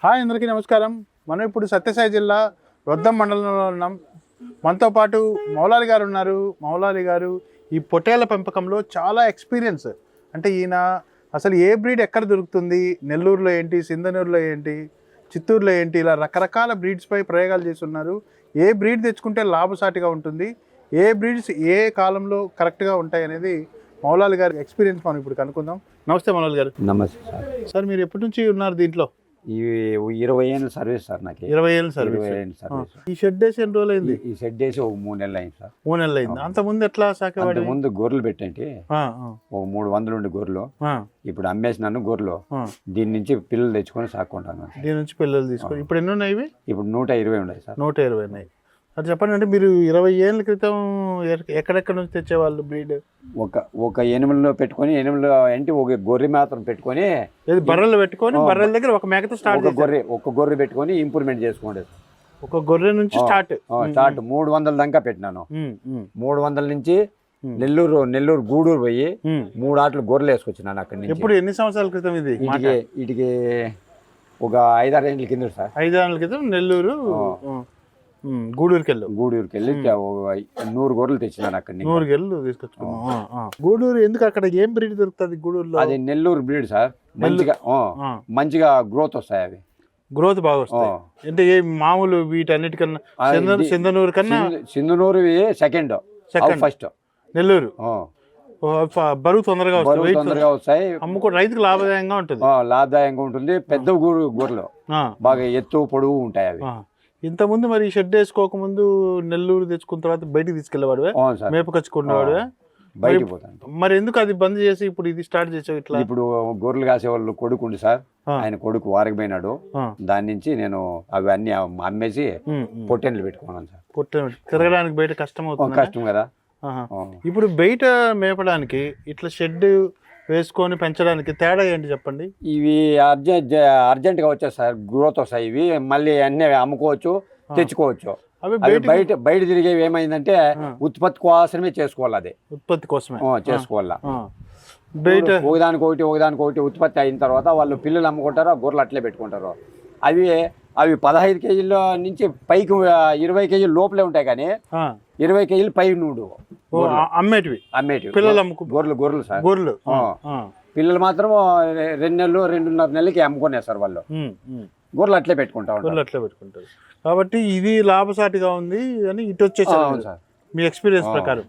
Hi అందరికీ నమస్కారం. మనం ఇప్పుడు సత్యసాయి జిల్లా రొద్దం మండలంలో ఉన్నాం. మనతో పాటు మౌలాలి గారు ఉన్నారు. మౌలాలి గారు ఈ పొట్టేళ్ల పెంపకంలో చాలా ఎక్స్పీరియన్స్. అంటే ఈయన అసలు ఏ బ్రీడ్ ఎక్కడ దొరుకుతుంది, నెల్లూరులో ఏంటి, సింధనూరులో ఏంటి, చిత్తూరులో ఏంటి, ఇలా రకరకాల బ్రీడ్స్పై ప్రయోగాలు చేస్తున్నారు. ఏ బ్రీడ్ తెచ్చుకుంటే లాభసాటిగా ఉంటుంది, ఏ బ్రీడ్స్ ఏ కాలంలో కరెక్ట్గా ఉంటాయి అనేది మౌలాలి గారి ఎక్స్పీరియన్స్ మనం ఇప్పుడు కనుక్కుందాం. నమస్తే మౌలాలి గారు. నమస్తే సార్. సార్ మీరు ఎప్పటి నుంచి ఉన్నారు దీంట్లో? ఈ 20 ఏళ్ళ సర్వీస్ సార్. నాకు 20 ఏళ్ళ సర్వీస్. ఈ షెడ్ వేసి ఎన్ని రోజులు అయింది? ఈ షెడ్ వేసి ఒక 3 నెలలు అయింది సార్. 3 నెలలు అయింది. అంత ముందు ఎట్లా సాకేవాడి? ముందు గొర్రెలు పెట్టంటే ఒక 300 ఉండే గొర్రెలు. ఇప్పుడు అమ్మేసినాను గొర్రెలు. దీని నుంచి పిల్లలు తెచ్చుకొని సాక్కుంటాను. దీని నుంచి పిల్లలు తీసుకొని ఇప్పుడు ఎన్ని ఉన్నాయి? ఇప్పుడు 120 ఉన్నాయి సార్. 120 ఉన్నాయి. అది చెప్పండి. అంటే మీరు 20 ఏళ్ళ క్రితం ఎక్కడెక్కడ నుంచి తెచ్చేవాళ్ళు బ్రీడ్? ఒక ఎనిమిదిలో పెట్టుకొని, ఎనిమిదిలో అంటే ఒక గొర్రె మాత్రం పెట్టుకొని, బర్రెలు పెట్టుకొని, బర్రెల దగ్గర ఒక మేకతో స్టార్ట్, ఒక గొర్రె పెట్టుకొని ఇంప్రూవ్మెంట్ చేసుకోండి. ఒక గొర్రె నుంచి స్టార్ట్ 300 దాకా పెట్టినాను. 300 నుంచి నెల్లూరు గూడూరు పోయి 3 ఆటలు గొర్రెలు వేసుకొచ్చినాను అక్కడి నుంచి. ఇప్పుడు ఎన్ని సంవత్సరాల క్రితం ఇది? ఇటుకి ఒక 5-6 ఏళ్ళ కింద సార్. 5 ఏళ్ళ క్రితం నెల్లూరు గూడూరుకి వెళ్ళి 100 గొర్రెలు తెచ్చినాను అక్కడ. 100 గొర్రెలు తీసుకొచ్చుకున్నాం. గూడూరు ఎందుకు? అక్కడ ఏం బ్రీడ్ దొరుకుతుంది గూడూరులో? అది నెల్లూరు బ్రీడ్ సార్. మంచిగా గ్రోత్ వస్తాయి. అవి గ్రోత్ బాగా వస్తాయి. అంటే ఏ మామూలు వీటన్నిటికన్నా సింధనూరు కన్నా? Sindhanur second, first Nellore. బరువు తొందరగా వస్తాయి. అమ్ముకో రైతుకు లాభదాయంగా ఉంటుంది. పెద్ద గొర్రెలు బాగా ఎత్తు పొడవు ఉంటాయి అవి. ఇంతకుముందు మరి షెడ్ వేసుకోకముందు నెల్లూరు తెచ్చుకున్న తర్వాత బయటికి తీసుకెళ్లేవాడు, మేపకొచ్చుకునేవాడు. బయటికి పోతాను. మరి ఎందుకు అది బంద్ చేసి ఇప్పుడు ఇది స్టార్ట్ చేసావు ఇట్లా? ఇప్పుడు గొర్రెలు కాసే వాళ్ళు కొడుకుండి సార్. ఆయన కొడుకు వారకపోయినాడు. దాని నుంచి నేను అవి అన్ని అమ్మేసి పొట్టెన్లు పెట్టుకున్నాను సార్. పొట్టెన్ తిరగడానికి బయట కష్టం అవుతుంది. కష్టం కదా. ఇప్పుడు బయట మేపడానికి ఇట్లా షెడ్ వేసుకొని పెంచడానికి తేడా ఏంటి చెప్పండి? ఇవి అర్జెంట్ గా వచ్చాయి సార్. గ్రోత్ వస్తాయి. ఇవి మళ్ళీ అన్ని అమ్ముకోవచ్చు, తెచ్చుకోవచ్చు. బయట తిరిగేవి ఏమైందంటే ఉత్పత్తి కోసమే చేసుకోవాలి. అది ఉత్పత్తి కోసమే చేసుకోవాలా. బయట ఒకదానికొకటి ఉత్పత్తి అయిన తర్వాత వాళ్ళు పిల్లలు అమ్ముకుంటారు, గొర్రెలు అట్లే పెట్టుకుంటారు. అవి 15 కేజీల నుంచి పైకి 20 కేజీల లోపలే ఉంటాయి. కానీ 20 కేజీలు పై నూడు అమ్మేటివి గొర్రెలు సార్. గొర్రెలు పిల్లలు మాత్రం 2 నెలలు 2.5 నెలలకి అమ్ముకునే సార్ వాళ్ళు. గొర్రెలు అట్లే పెట్టుకుంటారు. కాబట్టి ఇది లాభసాటిగా ఉంది అని ఇటు వచ్చేసారు సార్ మీ ఎక్స్పీరియన్స్ ప్రకారం.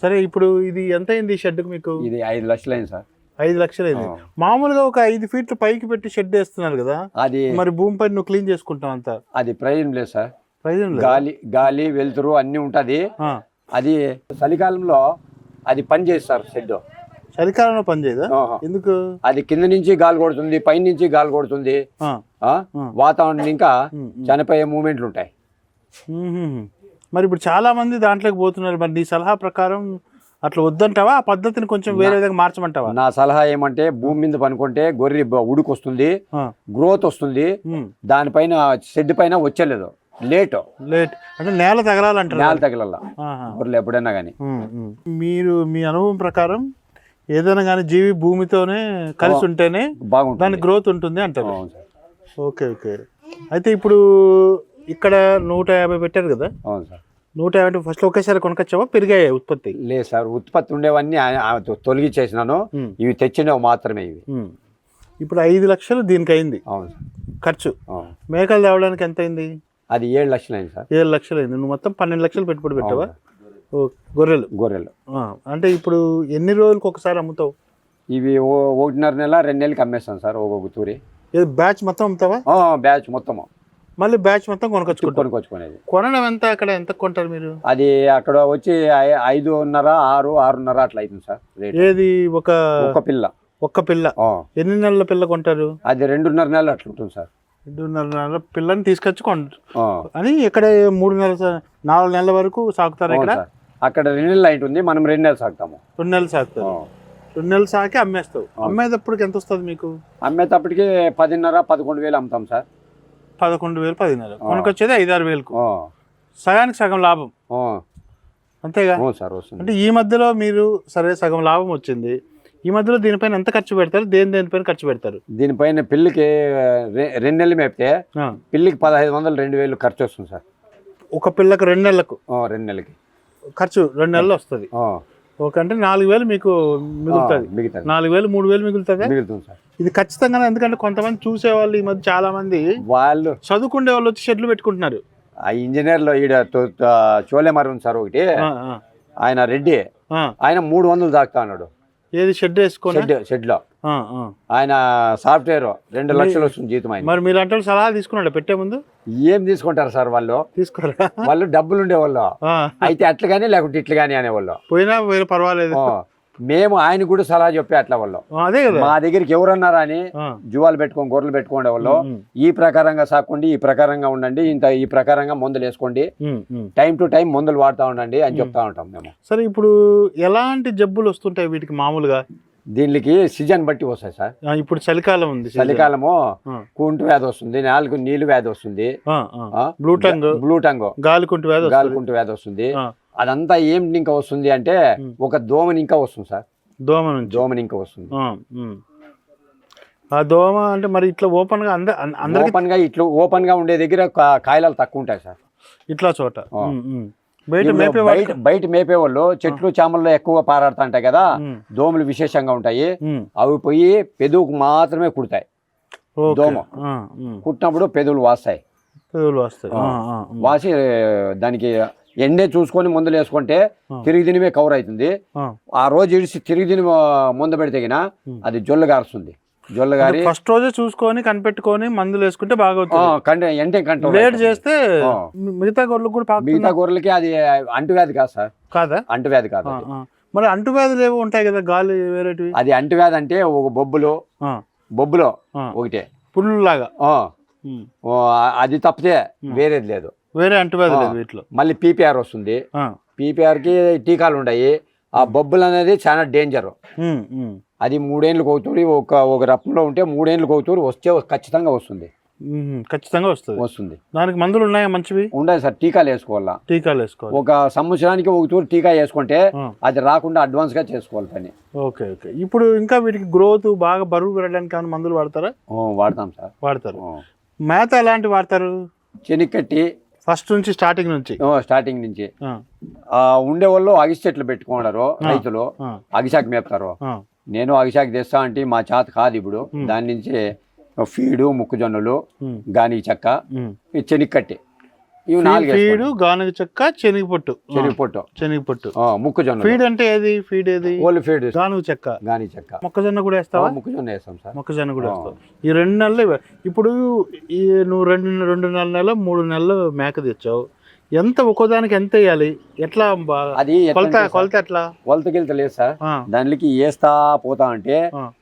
సరే, ఇప్పుడు ఇది ఎంత అయింది షెడ్కి మీకు? ఇది 5 లక్షలు అయింది సార్. 5 లక్షలు అయింది. మామూలుగా ఒక 5 ఫీట్లు పైకి పెట్టి షెడ్ వేస్తున్నారు కదా, అది మరి భూమిపై నువ్వు క్లీన్ చేసుకుంటావు అంతా? అది ప్రయోజనం లేదు సార్. గాలి వెలుతురు అన్ని ఉంటది. అది చలికాలంలో అది పని చేస్తారు షెడ్. చలికాలంలో పని చేయదా? ఎందుకు? అది కింద నుంచి గాలి కొడుతుంది, పై నుంచి గాలి కొడుతుంది. వాతావరణం ఇంకా చనిపోయే మూమెంట్లు ఉంటాయి. మరి ఇప్పుడు చాలా మంది దాంట్లోకి పోతున్నారు. మరి నీ సలహా ప్రకారం అట్లా వద్దంటావా? ఆ పద్ధతిని కొంచెం వేరే విధంగా మార్చమంటావా? నా సలహా ఏమంటే, భూమి మీద పనుకుంటే గొర్రె ఉడుకు వస్తుంది, గ్రోత్ వస్తుంది. దానిపైన షెడ్ పైన వచ్చలేదు. లేట్ అంటే నేల తగలాలంటారు. నేల తగలాల గొర్రెలు ఎప్పుడైనా కానీ. మీరు మీ అనుభవం ప్రకారం ఏదైనా కానీ జీవి భూమితోనే కలిసి ఉంటేనే బాగుంటుంది, దాని గ్రోత్ ఉంటుంది అంటారు. ఓకే. అయితే ఇప్పుడు ఇక్కడ 150 పెట్టారు కదా? అవును సార్. 150 ఫస్ట్ ఒకేసారి కొనుకొచ్చావా? పెరిగాయి ఉత్పత్తి? లేదు సార్, ఉత్పత్తి ఉండేవన్నీ తొలగించేసినాను. ఇవి తెచ్చినవి మాత్రమే. ఇవి ఇప్పుడు 5 లక్షలు దీనికి అయింది. అవును సార్. ఖర్చు మేకలు తేవడానికి ఎంత అయింది? అది 7 లక్షలు అయింది సార్. 7 లక్షలు అయింది. నువ్వు మొత్తం 12 లక్షలు పెట్టుబడి పెట్టావా? గొర్రెలు అంటే ఇప్పుడు ఎన్ని రోజులకు ఒకసారి అమ్ముతావు? ఇవి 1.5 నెల 2 నెలలకి అమ్మేస్తాను సార్. ఒక్కొక్క తూరి బ్యాచ్ మొత్తం అమ్ముతావా? బ్యాచ్ మొత్తం. మళ్ళీ బ్యాచ్ మొత్తం కొనుక్కొచ్చుకునేది. కొనడం ఎంత కొంటారు మీరు? అది అక్కడ వచ్చి 5.5, 6.5 అట్లా అవుతుంది సార్. ఏది? ఒక పిల్ల. ఎన్ని నెలల పిల్ల కొంటారు? అది 2.5 నెలలు అట్లా ఉంటుంది సార్. 2.5 నెలల పిల్లని తీసుకొచ్చి అని ఇక్కడ 3 నెలలు 4 నెలల వరకు సాగుతారు. ఇక్కడ అక్కడ 2 నెలలు అవుతుంది, మనం 2 నెలలు సాగుతాము. 2 నెలలు సాగుతారు. 2 నెలలు సాకి అమ్మేస్తావు. అమ్మేటప్పటికి ఎంత వస్తుంది మీకు? అమ్మేటప్పటికి 10,500-11 వేలు అమ్ముతాం సార్. 11,000 10,000 కొనుకొచ్చేది 5-6 వేలకు. సగానికి సగం లాభం అంతేగా సార్. అంటే ఈ మధ్యలో మీరు సరే సగం లాభం వచ్చింది, ఈ మధ్యలో దీనిపైన ఎంత ఖర్చు పెడతారు, దేనిపైన ఖర్చు పెడతారు? దీనిపైన పిల్లికి 2 నెలలు మేపితే పిల్లికి 1500-2000 ఖర్చు వస్తుంది సార్. ఒక పిల్లకు 2 నెలలకు 2 నెలలకి ఖర్చు 2 నెలలు వస్తుంది. ఓకే, అంటే 4000 మీకు మిగులుతుంది. 4000 3000 మిగులుతుంది సార్. ఇది ఖచ్చితంగా, ఎందుకంటే కొంతమంది చూసేవాళ్ళు ఈ మధ్య చాలా మంది వాళ్ళు చదువుకునే వాళ్ళు వచ్చి షెడ్లు పెట్టుకుంటున్నారు. ఆ ఇంజనీర్లో ఈడ చోలేమారు ఉంది సార్ ఒకటి, ఆయన రెడ్డి, ఆయన 300 దాకా అన్నాడు. ఏది షెడ్ వేసుకొని షెడ్ లో ఆయన సాఫ్ట్వేర్ 2 లక్షలు వస్తుంది జీతం ఆయన. మరి మీరు అంటే సలహా తీసుకున్నాడు పెట్టే ముందు? ఏం తీసుకుంటారు సార్ వాళ్ళు, తీసుకోరా? వాళ్ళు డబ్బులు ఉండేవాళ్ళు, అయితే అట్లా కానీ లేకుంటే ఇట్లా కానీ అనేవాళ్ళు. పోయినా పర్వాలేదు, మేము ఆయన కూడా సలహా చెప్పి అట్లా వాళ్ళు. అదే కదా, మా దగ్గరికి ఎవరన్నారా అని జువాలు పెట్టుకొని గొర్రెలు పెట్టుకునే వాళ్ళు, ఈ ప్రకారంగా సాకండి, ఈ ప్రకారంగా ఉండండి, ఈ ప్రకారంగా మందులు వేసుకోండి, టైం టు టైం మందులు వాడుతూ ఉండండి అని చెప్తా ఉంటాం మేము. సరే, ఇప్పుడు ఎలాంటి జబ్బులు వస్తుంటాయి వీటికి మామూలుగా? దీనికి సీజన్ బట్టి వస్తాయి సార్. ఇప్పుడు చలికాలం ఉంది, చలికాలము కుంటు వ్యాధి వస్తుంది, నీళ్ళు వ్యాధి వస్తుంది, బ్లూ టంగ్ గాలికుంటు వ్యాధి వస్తుంది. అదంతా ఏం ఇంకా వస్తుంది అంటే ఒక దోమని ఇంకా వస్తుంది సార్. దోమని ఇంకా వస్తుంది. ఆ దోమ అంటే మరి ఇట్లా ఓపెన్ గా ఇట్లా ఓపెన్ గా ఉండే దగ్గర కాయలాలు తక్కువ ఉంటాయి సార్. ఇట్లా చోట బయట మేపే వాళ్ళు చెట్లు చామల్లో ఎక్కువ పారాడుతుంటాయి కదా, దోమలు విశేషంగా ఉంటాయి, అవి పోయి పెదవుకు మాత్రమే కుడతాయి. దోమ కుట్టినప్పుడు పెదవులు వాస్తాయి. వాసి దానికి ఎండే చూసుకొని మందులు వేసుకుంటే తిరిగి తినివే కవర్ అవుతుంది. ఆ రోజు ఇడిసి తిరిగి తిని మందు పెడితే అది జొల్లు గారుస్తుంది. జొల్లగారి ఫస్ట్ రోజే చూసుకొని కనిపెట్టుకొని మందులు వేసుకుంటే బాగా ఎంటే కంట్రోల్. లేట్ చేస్తే మిగతా గొర్రెలకు కూడా, మిగతా గొర్రెలకి అది అంటువ్యాధి కాదు సార్. కాదా? అంటువ్యాధి కాదు. మరి అంటువ్యాధులు ఏవో ఉంటాయి కదా, గాలి వేరేటివి. అది అంటువ్యాధి అంటే ఒక బొబ్బులో ఒకటే పుల్లు లాగా, అది తప్పితే వేరేది లేదు. వేరే అంటువ్యాధి లేదు వీటిలో. మళ్ళీ పీపీఆర్ వస్తుంది. పీపీఆర్ కి టీకాలు ఉంటాయి. ఆ బొబ్బులు అనేది చాలా డేంజర్. అది 3 ఏళ్ళకి అవుతుంది. ఒక రకంలో ఉంటే 3 ఏళ్ళకి అవుతుంది, వస్తే ఖచ్చితంగా వస్తుంది. వస్తుంది. దానికి మందులు ఉన్నాయా మంచివి? ఉండాలి సార్, టీకాలు వేసుకోవాలా. ఒక సంవత్సరానికి ఒక తూరు టీకా వేసుకుంటే అది రాకుండా అడ్వాన్స్ గా చేసుకోవాలి పని. ఓకే. ఇప్పుడు ఇంకా వీటికి గ్రోత్ బాగా బరువు పెరగడానికి ఏమైనా మందులు వాడతారా? వాడతాం సార్. వాడతారు. మేత ఎలాంటి వాడతారు? చెనిక్కట్టి ఫస్ట్ నుంచి స్టార్టింగ్ నుంచి ఉండే వాళ్ళు అగిసి చెట్లు పెట్టుకున్నారు రైతులు, అగిసాకి మేపుతారు. నేను అగిసాకి తెస్తా అంటే మా చేత కాదు ఇప్పుడు. దాని నుంచి ఫీడు, మొక్కజొన్నలు, గాని చెక్క, చెనిక్కట్టి, ఇవి 4. ఫీడు, గానుగ చెక్క, శనగపొట్టు, మొక్కజొన్న. ఫీడ్ అంటే ఏది? ఫీడ్ ఏది? Only feed. గానుగ చెక్క, మొక్కజొన్న కూడా వేస్తావా? మొక్కజొన్న వేస్తాం సార్. మొక్కజొన్న కూడా వేస్తాం. ఈ 2 నెలలు. ఇప్పుడు నువ్వు 2.5 నెలలు 3 నెలలు మేక తెచ్చావు, ఎంత ఒక్కోదానికి ఎంత వేయాలి? ఎట్లా అది కొలత ఎట్లా? కొలతకి లేదు సార్. దానికి వేస్తా పోతా అంటే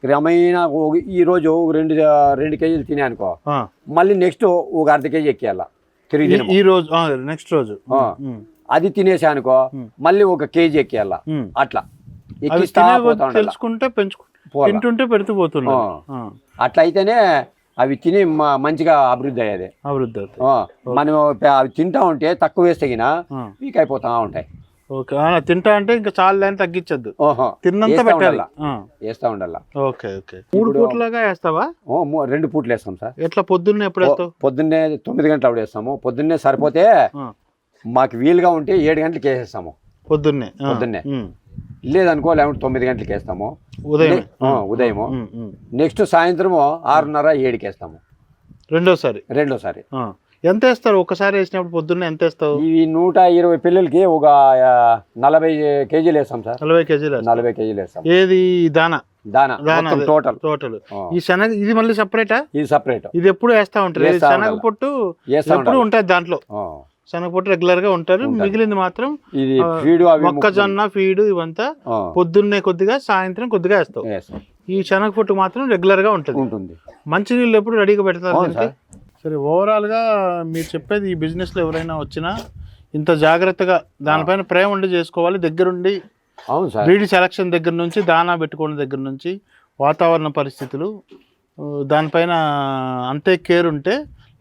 క్రమేణా ఈ రోజు 2 కేజీలు తినే అనుకో, మళ్ళీ నెక్స్ట్ ఒక అర్ధ కేజీ ఎక్కేయాల. ఈ రోజు నెక్స్ట్ రోజు అది తినేసా అనుకో, మళ్ళీ 1 కేజీ ఎక్కేయాల. అట్లా తెలుసుకుంటే తింటుంటే పెడుతూ పోతున్నా. అట్లా అయితేనే అవి తిని మంచిగా అభివృద్ధి అయ్యేది. మనం అవి తింటా ఉంటే తక్కువ వేస్తే వీక్ అయిపోతా ఉంటాయి. తింటా అంటే ఇంకా చాలా తగ్గించద్దు, తిన్నంత పెట్టాలి, వేస్తా ఉండాలి. 3 పూటలుగా వేస్తావా? 2 పూటలు వేస్తాం సార్. ఎట్లా పొద్దున్నే ఎప్పుడు వేస్తావు? పొద్దున్నే 9 గంటలు అప్పుడు వేస్తాము. పొద్దున్నే సరిపోతే మాకు వీలుగా ఉంటే 7 గంటలకు వేసేస్తాము పొద్దున్నే. లేదనుకో 9 గంటలకు వేస్తాము ఉదయము. నెక్స్ట్ సాయంత్రము 6:30-7కి వేస్తాము రెండోసారి. ఎంత వేస్తారు ఒకసారి వేసినప్పుడు? పొద్దున్నే ఎంత వేస్తావు? ఇవి 120 పిల్లలకి ఒక 40 కేజీలు వేస్తాం సార్. 40 కేజీలు వేస్తాం. ఏది దానా టోటల్. ఈ శనగ ఇది మళ్ళీ సపరేటా? ఇది సపరేట్. ఇది ఎప్పుడు వేస్తా ఉంటారు? శనగ పొట్టు ఎప్పుడు ఉంటుంది దాంట్లో? శనగపొట్టు రెగ్యులర్ గా ఉంటారు. మిగిలింది మాత్రం మొక్కజొన్న ఫీడు ఇవంతా పొద్దున్నే కొద్దిగా, సాయంత్రం కొద్దిగా వేస్తావు. ఈ శనగపొట్టు మాత్రం రెగ్యులర్ గా ఉంటుంది. మంచినీళ్ళు ఎప్పుడు రెడీగా పెడతారు? సరే, ఓవరాల్ గా మీరు చెప్పేది, ఈ బిజినెస్ లో ఎవరైనా వచ్చినా ఇంత జాగ్రత్తగా దానిపైన ప్రేమ ఉండి చేసుకోవాలి. దగ్గరుండి బ్రీడ్ సెలక్షన్ దగ్గర నుంచి, దానా పెట్టుకోవడం దగ్గర నుంచి, వాతావరణ పరిస్థితులు, దానిపైన అంతే కేర్ ఉంటే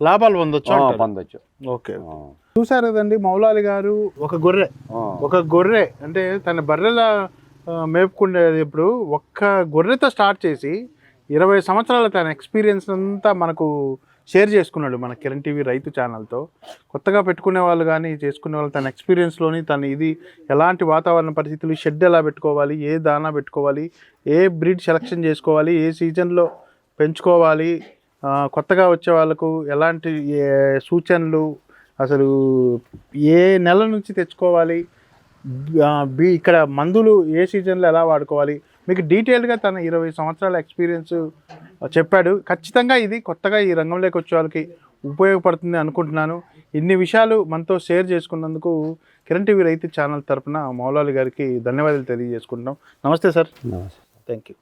లాభాలు పొందొచ్చు. ఓకే, చూసారు కదండి మౌలాలి గారు. ఒక గొర్రె అంటే తన బర్రెల మేపుకునేది ఇప్పుడు ఒక్క గొర్రెతో స్టార్ట్ చేసి 20 సంవత్సరాల తన ఎక్స్పీరియన్స్ అంతా మనకు షేర్ చేసుకున్నాడు మన కిరణ్ టీవీ రైతు ఛానల్తో. కొత్తగా పెట్టుకునే వాళ్ళు కానీ చేసుకునే వాళ్ళు తన ఎక్స్పీరియన్స్లోని తను ఇది ఎలాంటి వాతావరణ పరిస్థితులు, షెడ్ ఎలా పెట్టుకోవాలి, ఏ దానా పెట్టుకోవాలి, ఏ బ్రీడ్ సెలెక్షన్ చేసుకోవాలి, ఏ సీజన్లో పెంచుకోవాలి, కొత్తగా వచ్చే వాళ్ళకు ఎలాంటి సూచనలు, అసలు ఏ నెల నుంచి తెచ్చుకోవాలి, ఇక్కడ మందులు ఏ సీజన్లో ఎలా వాడుకోవాలి, మీకు డీటెయిల్గా తన 20 సంవత్సరాల ఎక్స్పీరియన్స్ చెప్పాడు. ఖచ్చితంగా ఇది కొత్తగా ఈ రంగంలోకి వచ్చే వాళ్ళకి ఉపయోగపడుతుంది అనుకుంటున్నాను. ఇన్ని విషయాలు మనతో షేర్ చేసుకున్నందుకు కిరణ్ టీవీ రైతు ఛానల్ తరపున మౌలాలి గారికి ధన్యవాదాలు తెలియజేసుకుంటున్నాం. నమస్తే సార్. నమస్తే. Thank you.